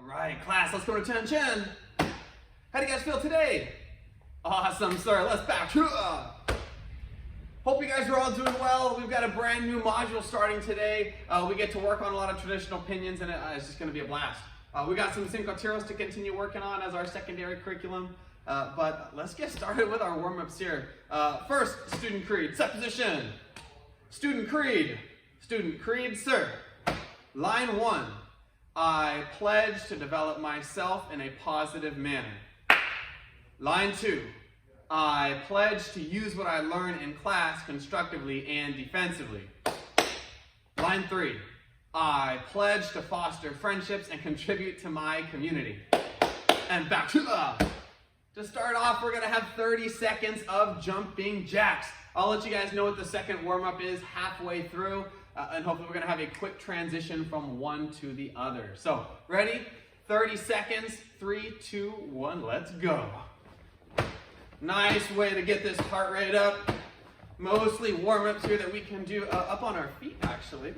All right, class, let's go to attention. How do you guys feel today? Awesome, sir. Let's back. Hope you guys are all doing well. We've got a brand new module starting today. We get to work on a lot of traditional opinions, and it's just going to be a blast. We got some Cinco Tiros to continue working on as our secondary curriculum, but let's get started with our warm-ups here. First, student creed. Set position. Student creed. Student creed, sir. Line 1. I pledge to develop myself in a positive manner. Line 2. I pledge to use what I learn in class constructively and defensively. Line 3. I pledge to foster friendships and contribute to my community. And back to start off, we're going to have 30 seconds of jumping jacks. I'll let you guys know what the second warm-up is halfway through, and hopefully we're going to have a quick transition from one to the other. So, ready? 30 seconds. 3, 2, 1, let's go. Nice way to get this heart rate up. Mostly warm-ups here that we can do up on our feet, actually.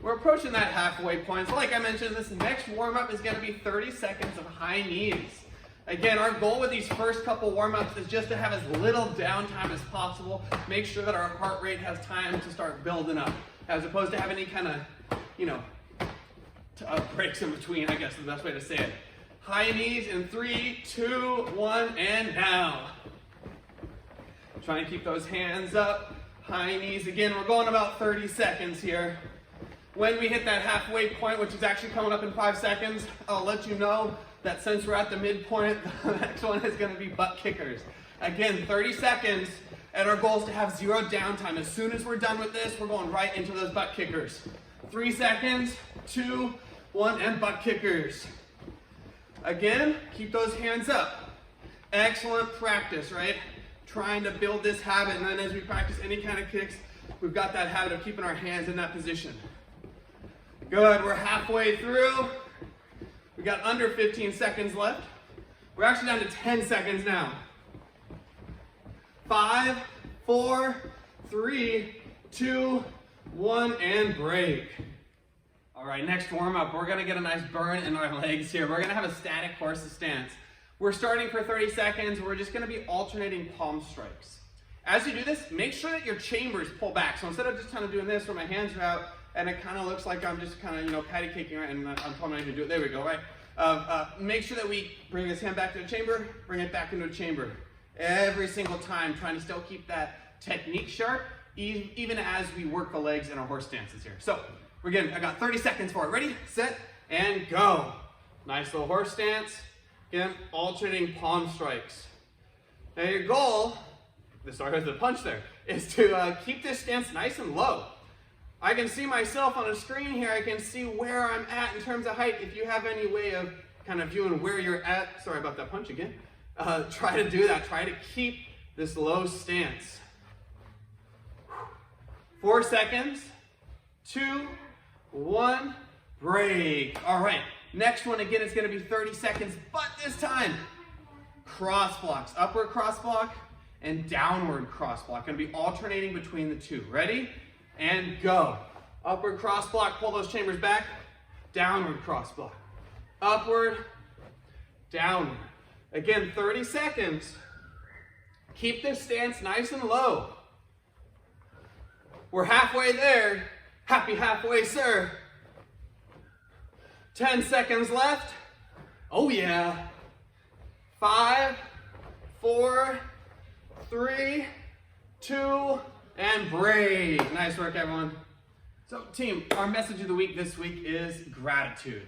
We're approaching that halfway point. So like I mentioned, this next warm-up is going to be 30 seconds of high knees. Again, our goal with these first couple warm-ups is just to have as little downtime as possible. Make sure that our heart rate has time to start building up, as opposed to having any kind of, breaks in between, I guess is the best way to say it. High knees in 3, 2, 1, and now. Try and keep those hands up. High knees again. We're going about 30 seconds here. When we hit that halfway point, which is actually coming up in 5 seconds, I'll let you know that since we're at the midpoint, the next one is going to be butt kickers. Again, 30 seconds, and our goal is to have 0 downtime. As soon as we're done with this, we're going right into those butt kickers. 3 seconds, 2, 1, and butt kickers. Again, keep those hands up. Excellent practice, right? Trying to build this habit, and then as we practice any kind of kicks, we've got that habit of keeping our hands in that position. Good, we're halfway through. We got under 15 seconds left. We're actually down to 10 seconds now. 5, 4, 3, 2, 1, and break. All right, next warm-up, we're gonna get a nice burn in our legs here. We're gonna have a static horse's stance. We're starting for 30 seconds. We're just gonna be alternating palm strikes. As you do this, make sure that your chambers pull back. So instead of just kind of doing this where my hands are out, and it kind of looks like I'm just kind of, patty caking, right? And I'm telling you to do it. There we go, right? Make sure that we bring this hand back to the chamber, bring it back into a chamber. Every single time, trying to still keep that technique sharp, even as we work the legs in our horse stances here. So, I got 30 seconds for it. Ready, set, and go. Nice little horse stance. Again, alternating palm strikes. Now your goal, sorry, there's the punch there, is to keep this stance nice and low. I can see myself on a screen here. I can see where I'm at in terms of height. If you have any way of kind of viewing where you're at, sorry about that punch again, try to do that. Try to keep this low stance. 4 seconds, 2, 1, break. All right, next one again is going to be 30 seconds, but this time, cross blocks, upward cross block and downward cross block. Going to be alternating between the two. Ready? And go. Upward cross block, pull those chambers back. Downward cross block. Upward, downward. Again, 30 seconds. Keep this stance nice and low. We're halfway there. Happy halfway, sir. 10 seconds left. Oh yeah. 5, 4, 3, 2, and break. Nice work, everyone. So, team, our message of the week this week is gratitude.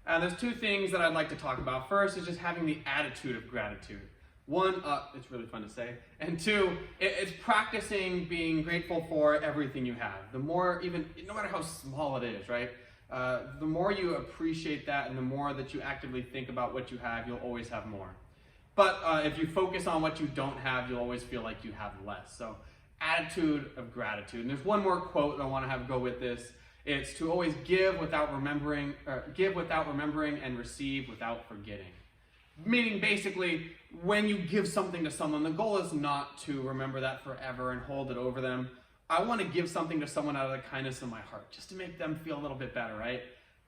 There's 2 things that I'd like to talk about. First is just having the attitude of gratitude. 1, it's really fun to say. And 2, it's practicing being grateful for everything you have. The more, no matter how small it is, right? The more you appreciate that and the more that you actively think about what you have, you'll always have more. But if you focus on what you don't have, you'll always feel like you have less. So, attitude of gratitude. And there's one more quote that I want to have go with this. It's to always give without remembering and receive without forgetting. Meaning basically, when you give something to someone, the goal is not to remember that forever and hold it over them. I want to give something to someone out of the kindness of my heart, just to make them feel a little bit better, right?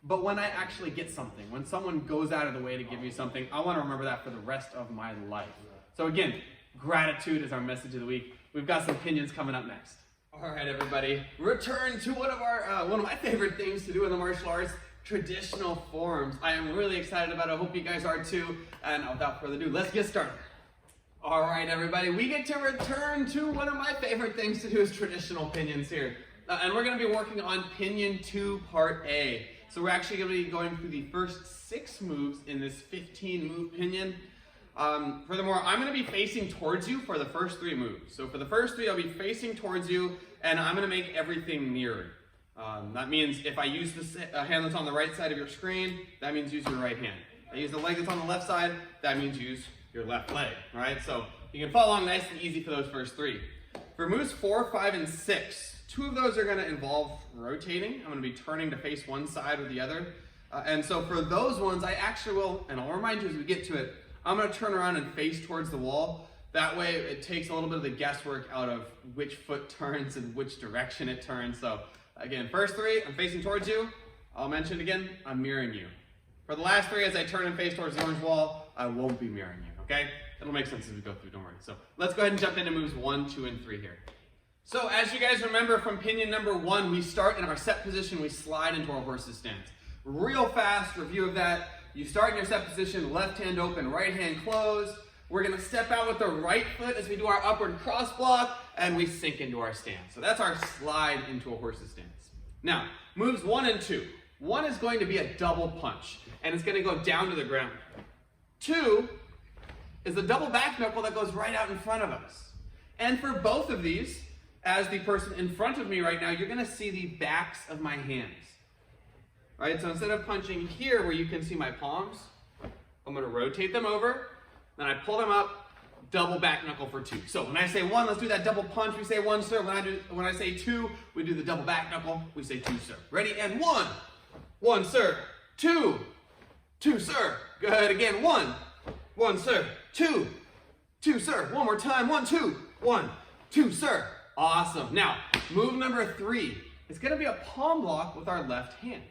But when I actually get something, when someone goes out of the way to give me something, I want to remember that for the rest of my life. So again, gratitude is our message of the week. We've got some pinions coming up next. All right, everybody, return to one of my favorite things to do in the martial arts, traditional forms. I am really excited about it. I hope you guys are too. And without further ado, let's get started. All right, everybody, we get to return to one of my favorite things to do is traditional pinions here. And we're going to be working on Pinion 2 Part A. So we're actually going to be going through the first 6 moves in this 15-move pinion. Furthermore, I'm going to be facing towards you for the first 3 moves. So for the first 3, I'll be facing towards you, and I'm going to make everything mirrored. That means if I use the hand that's on the right side of your screen, that means use your right hand. If I use the leg that's on the left side, that means use your left leg. All right, so you can follow along nice and easy for those first 3. For moves 4, 5, and 6, 2 of those are going to involve rotating. I'm going to be turning to face one side or the other. And so for those ones, I actually will, and I'll remind you as we get to it, I'm going to turn around and face towards the wall. That way it takes a little bit of the guesswork out of which foot turns and which direction it turns. So again, first 3, I'm facing towards you. I'll mention it again, I'm mirroring you. For the last 3, as I turn and face towards the orange wall, I won't be mirroring you, okay? It'll make sense as we go through, don't worry. So let's go ahead and jump into moves 1, 2, and 3 here. So as you guys remember from pinion number 1, we start in our set position, we slide into our horse's stance. Real fast review of that. You start in your set position, left hand open, right hand closed. We're going to step out with the right foot as we do our upward cross block, and we sink into our stance. So that's our slide into a horse's stance. Now, moves 1 and 2. 1 is going to be a double punch, and it's going to go down to the ground. 2 is a double back knuckle that goes right out in front of us. And for both of these, as the person in front of me right now, you're going to see the backs of my hands. All right, so instead of punching here where you can see my palms, I'm going to rotate them over, then I pull them up, double back knuckle for 2. So when I say 1, let's do that double punch, we say 1, sir. When I say 2, we do the double back knuckle, we say 2, sir. Ready? And 1, 1, sir, 2, 2, sir. Good, again, 1, 1, sir, 2, 2, sir. One more time, 1, 2, 1, 2, sir. Awesome. Now, move number 3. It's going to be a palm block with our left hand.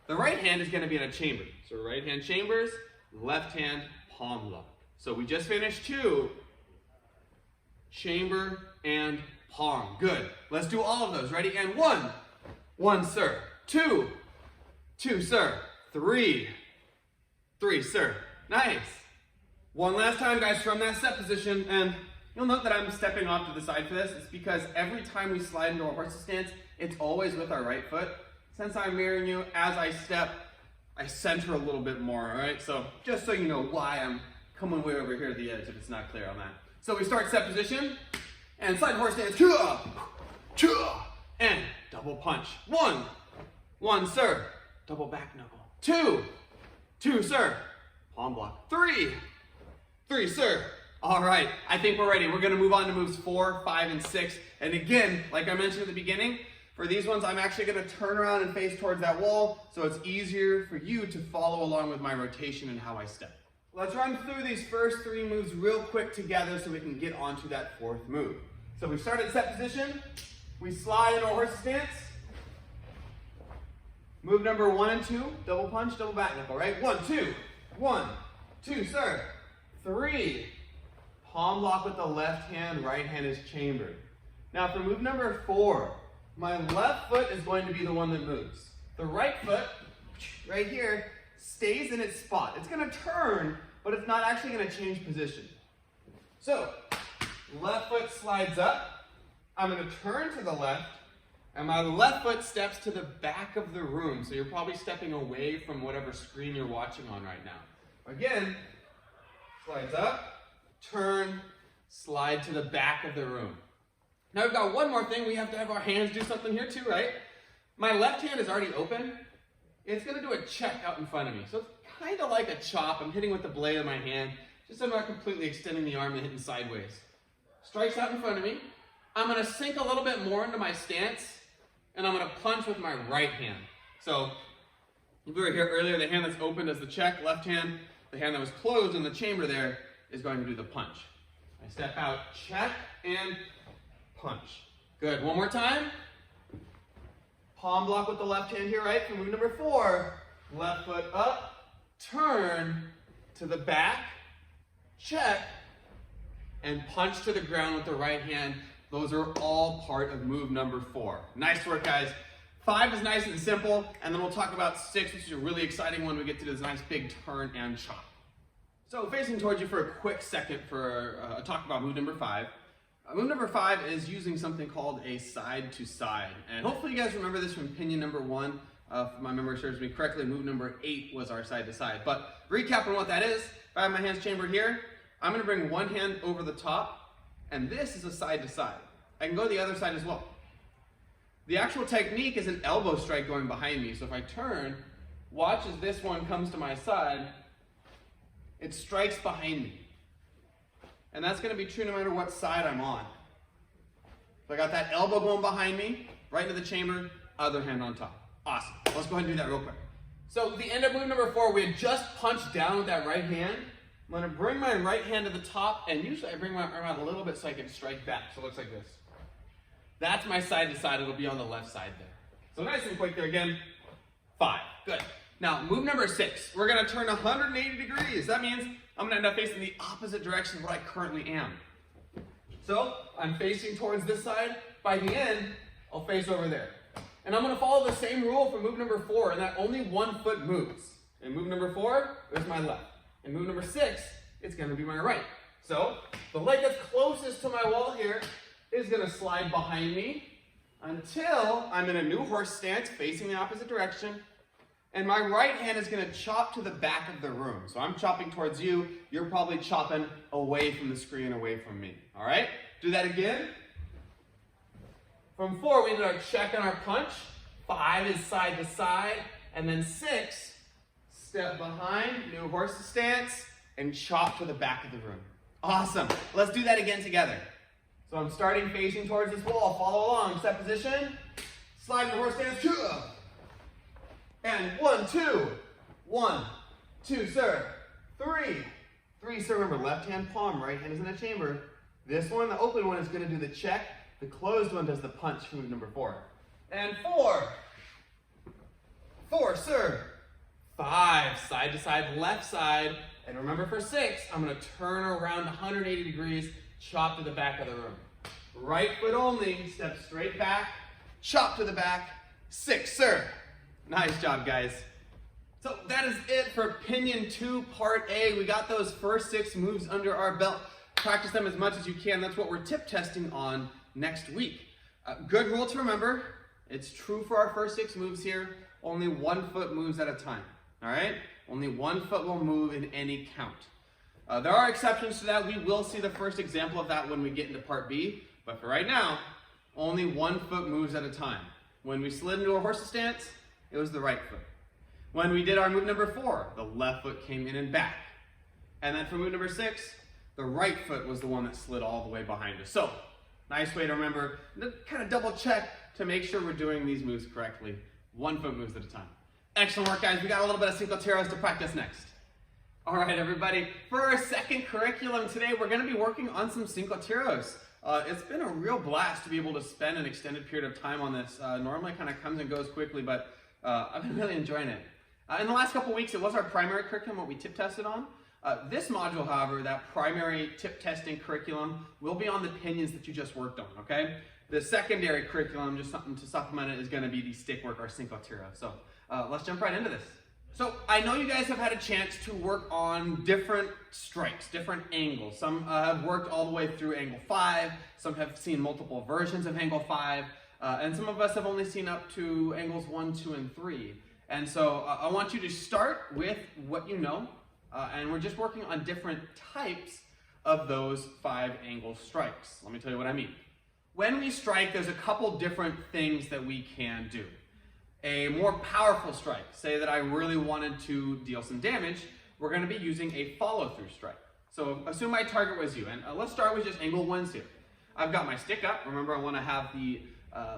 The right hand is going to be in a chamber. So right hand chambers, left hand palm block. So we just finished 2. Chamber and palm. Good. Let's do all of those. Ready? And 1, 1, sir. 2, 2, sir. 3, 3, sir. Nice. One last time, guys, from that set position, and you'll note that I'm stepping off to the side for this. It's because every time we slide into a horse's stance, it's always with our right foot. Since I'm mirroring you, as I step, I center a little bit more, all right? So just so you know why I'm coming way over here to the edge if it's not clear on that. So we start set position, and slide horse stance, and double punch. 1, 1, sir. Double back knuckle. 2, 2, sir. Palm block. 3, 3, sir. All right, I think we're ready. We're going to move on to moves 4, 5, and 6. And again, like I mentioned at the beginning, for these ones, I'm actually going to turn around and face towards that wall, so it's easier for you to follow along with my rotation and how I step. Let's run through these first 3 moves real quick together so we can get onto that 4th move. So we start at set position. We slide into a horse stance. Move number 1 and 2, double punch, double back knuckle, right? 1, 2, 1, 2, sir. 3. Palm block with the left hand, right hand is chambered. Now for move number 4, my left foot is going to be the one that moves. The right foot, right here, stays in its spot. It's going to turn, but it's not actually going to change position. So, left foot slides up. I'm going to turn to the left, and my left foot steps to the back of the room. So you're probably stepping away from whatever screen you're watching on right now. Again, slides up, turn, slide to the back of the room. Now we've got one more thing. We have to have our hands do something here too, right? My left hand is already open. It's going to do a check out in front of me. So it's kind of like a chop. I'm hitting with the blade of my hand, just so I'm not completely extending the arm and hitting sideways. Strikes out in front of me. I'm going to sink a little bit more into my stance, and I'm going to punch with my right hand. So if we were here earlier, the hand that's open does the check, left hand. The hand that was closed in the chamber there is going to do the punch. I step out, check, and punch. Good. One more time. Palm block with the left hand here, right? For move number 4. left foot up, turn to the back, check, and punch to the ground with the right hand. Those are all part of move number 4. Nice work, guys. 5 is nice and simple, and then we'll talk about 6, which is a really exciting one. We get to this nice big turn and chop. So facing towards you for a quick second for a talk about move number 5. Move number 5 is using something called a side to side. And hopefully you guys remember this from pinion number 1. If my memory serves me correctly, move number 8 was our side to side. But recapping what that is, if I have my hands chambered here, I'm gonna bring one hand over the top, and this is a side to side. I can go the other side as well. The actual technique is an elbow strike going behind me. So if I turn, watch as this one comes to my side, it strikes behind me. And that's gonna be true no matter what side I'm on. So I got that elbow going behind me, right into the chamber, other hand on top. Awesome. Let's go ahead and do that real quick. So the end of move number 4, we had just punched down with that right hand. I'm gonna bring my right hand to the top, and usually I bring my arm out a little bit so I can strike back. So it looks like this. That's my side to side. It'll be on the left side there. So nice and quick there again. 5. Good. Now, move number 6. We're gonna turn 180 degrees. That means I'm gonna end up facing the opposite direction of what I currently am. So I'm facing towards this side. By the end, I'll face over there. And I'm gonna follow the same rule for move number 4, and that only one foot moves. In move number 4, there's my left. In move number 6, it's gonna be my right. So the leg that's closest to my wall here is gonna slide behind me until I'm in a new horse stance facing the opposite direction. And my right hand is gonna chop to the back of the room. So I'm chopping towards you, you're probably chopping away from the screen, away from me. All right, do that again. From 4, we did our check and our punch. 5 is side to side. And then 6, step behind, new horse stance, and chop to the back of the room. Awesome, let's do that again together. So I'm starting facing towards this wall, follow along, step position, slide into horse stance, and 1, 2, 1, 2, sir, 3, 3, sir. Remember, left hand palm, right hand is in the chamber. This one, the open one, is gonna do the check. The closed one does the punch for move number 4. And 4, 4, sir. 5, side to side, left side. And remember for 6, I'm gonna turn around 180 degrees, chop to the back of the room. Right foot only, step straight back, chop to the back, 6, sir. Nice job, guys. So that is it for Pinion 2 Part A. We got those first 6 moves under our belt. Practice them as much as you can. That's what we're tip testing on next week. Good rule to remember. It's true for our first 6 moves here. Only 1 foot moves at a time. All right? Only 1 foot will move in any count. There are exceptions to that. We will see the first example of that when we get into Part B. But for right now, only 1 foot moves at a time. When we slid into a horse stance, it was the right foot. When we did our move number 4, the left foot came in and back. And then for move number 6, the right foot was the one that slid all the way behind us. So, nice way to remember, kind of double check to make sure we're doing these moves correctly. 1 foot moves at a time. Excellent work, guys. We got a little bit of cinco tiros to practice next. All right, everybody. For our second curriculum today, we're going to be working on some cinco tiros. It's been a real blast to be able to spend an extended period of time on this. Normally it kind of comes and goes quickly, but I've been really enjoying it. In the last couple weeks, it was our primary curriculum, what we tip tested on. This module, however, that primary tip testing curriculum, will be on the pinions that you just worked on, okay? The secondary curriculum, just something to supplement it, is going to be the stick work, our cinco tiro. So let's jump right into this. So I know you guys have had a chance to work on different strikes, different angles. Some have worked all the way through angle 5, some have seen multiple versions of angle 5, and some of us have only seen up to angles 1, 2, and 3. And so I want you to start with what you know, and we're just working on different types of those 5 angle strikes. Let me tell you what I mean. When we strike, there's a couple different things that we can do. A more powerful strike, say that I really wanted to deal some damage, we're going to be using a follow-through strike. So assume my target was you, and let's start with just angle 1s here. I've got my stick up. Remember, I want to have the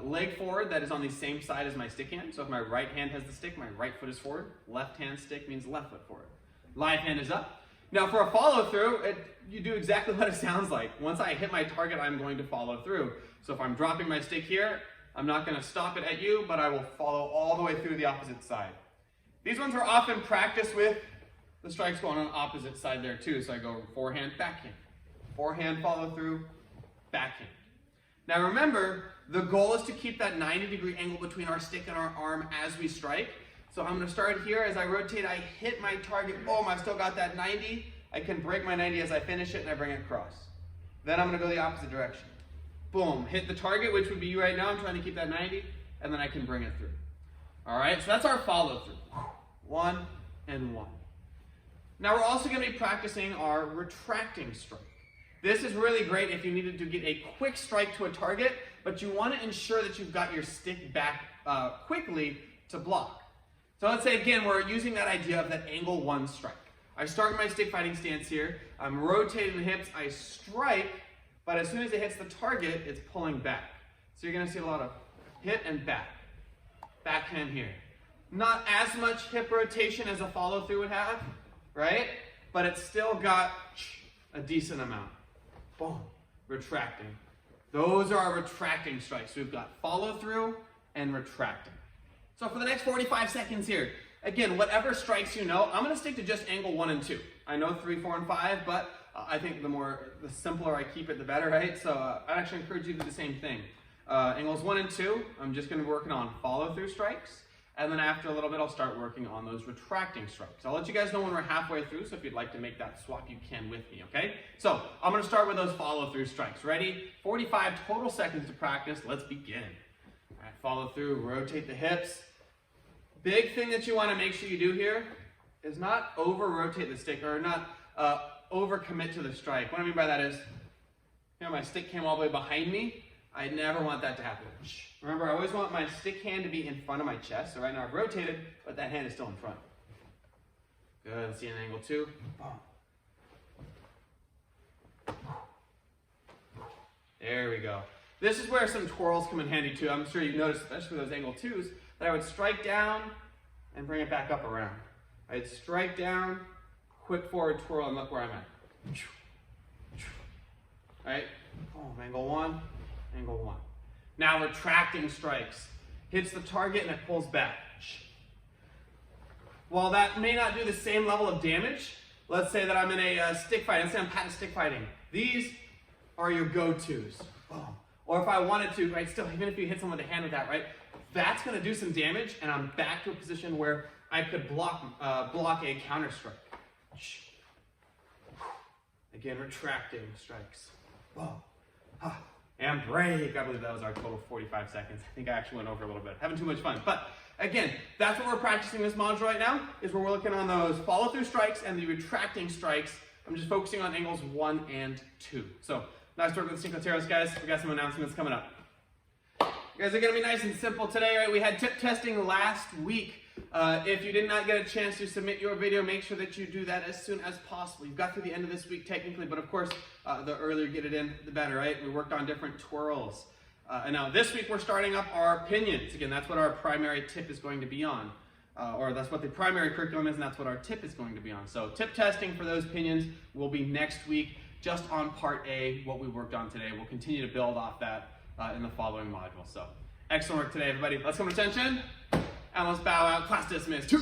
leg forward that is on the same side as my stick hand. So if my right hand has the stick, my right foot is forward. Left hand stick means left foot forward. Live hand is up. Now for a follow-through, you do exactly what it sounds like. Once I hit my target, I'm going to follow through. So if I'm dropping my stick here, I'm not going to stop it at you, but I will follow all the way through the opposite side. These ones are often practiced with the strikes going on the opposite side there too. So I go forehand, backhand. Forehand follow through, backhand. Now remember, the goal is to keep that 90-degree angle between our stick and our arm as we strike. So I'm going to start here. As I rotate, I hit my target. Boom, I've still got that 90. I can break my 90 as I finish it and I bring it across. Then I'm going to go the opposite direction. Boom, hit the target, which would be you right now. I'm trying to keep that 90, and then I can bring it through. All right, so that's our follow through. 1 and 1. Now we're also going to be practicing our retracting strike. This is really great if you needed to get a quick strike to a target, but you want to ensure that you've got your stick back quickly to block. So let's say again, we're using that idea of that angle 1 strike. I start my stick fighting stance here. I'm rotating the hips. I strike, but as soon as it hits the target, it's pulling back. So you're going to see a lot of hit and back. Backhand here. Not as much hip rotation as a follow through would have, right? But it's still got a decent amount. Boom. Retracting. Those are our retracting strikes. We've got follow through and retracting. So for the next 45 seconds here, again, whatever strikes you know, I'm going to stick to just angle 1 and 2. I know 3, 4, and 5, but I think the simpler I keep it, the better, right? So I actually encourage you to do the same thing. Angles 1 and 2, I'm just going to be working on follow-through strikes, and then after a little bit, I'll start working on those retracting strikes. I'll let you guys know when we're halfway through, so if you'd like to make that swap, you can with me, okay? So I'm going to start with those follow-through strikes. Ready? 45 total seconds to practice. Let's begin. All right, follow through, rotate the hips. Big thing that you want to make sure you do here is not over-rotate the stick, or not over-commit to the strike. What I mean by that is, you know, my stick came all the way behind me. I never want that to happen. Remember, I always want my stick hand to be in front of my chest. So right now I've rotated, but that hand is still in front. Good, let's see an angle 2. There we go. This is where some twirls come in handy too. I'm sure you've noticed, especially with those angle 2s, that I would strike down and bring it back up around. I'd strike down, quick forward twirl, and look where I'm at. Right? Boom, angle 1, angle 1. Now retracting strikes. Hits the target and it pulls back. While that may not do the same level of damage, let's say that I'm in a stick fight. Let's say I'm patent stick fighting. These are your go-tos. Or if I wanted to, right, still, even if you hit someone with a hand with that, right, that's going to do some damage, and I'm back to a position where I could block a counter strike. Again, retracting strikes. And break. I believe that was our total 45 seconds. I think I actually went over a little bit. Having too much fun. But again, that's what we're practicing this module right now, is where we're looking on those follow-through strikes and the retracting strikes. I'm just focusing on angles 1 and 2. So, nice work with the Cinco guys. We got some announcements coming up. You guys are going to be nice and simple today, right? We had tip testing last week. If you did not get a chance to submit your video, make sure that you do that as soon as possible. You've got through the end of this week technically, but of course, the earlier you get it in, the better, right? We worked on different twirls. And now this week we're starting up our pinions. Again, that's what our primary tip is going to be on. Or that's what the primary curriculum is, and that's what our tip is going to be on. So tip testing for those pinions will be next week, just on part A, what we worked on today. We'll continue to build off that in the following module. So excellent work today, everybody. Let's come to attention, and let's bow out. Class dismissed.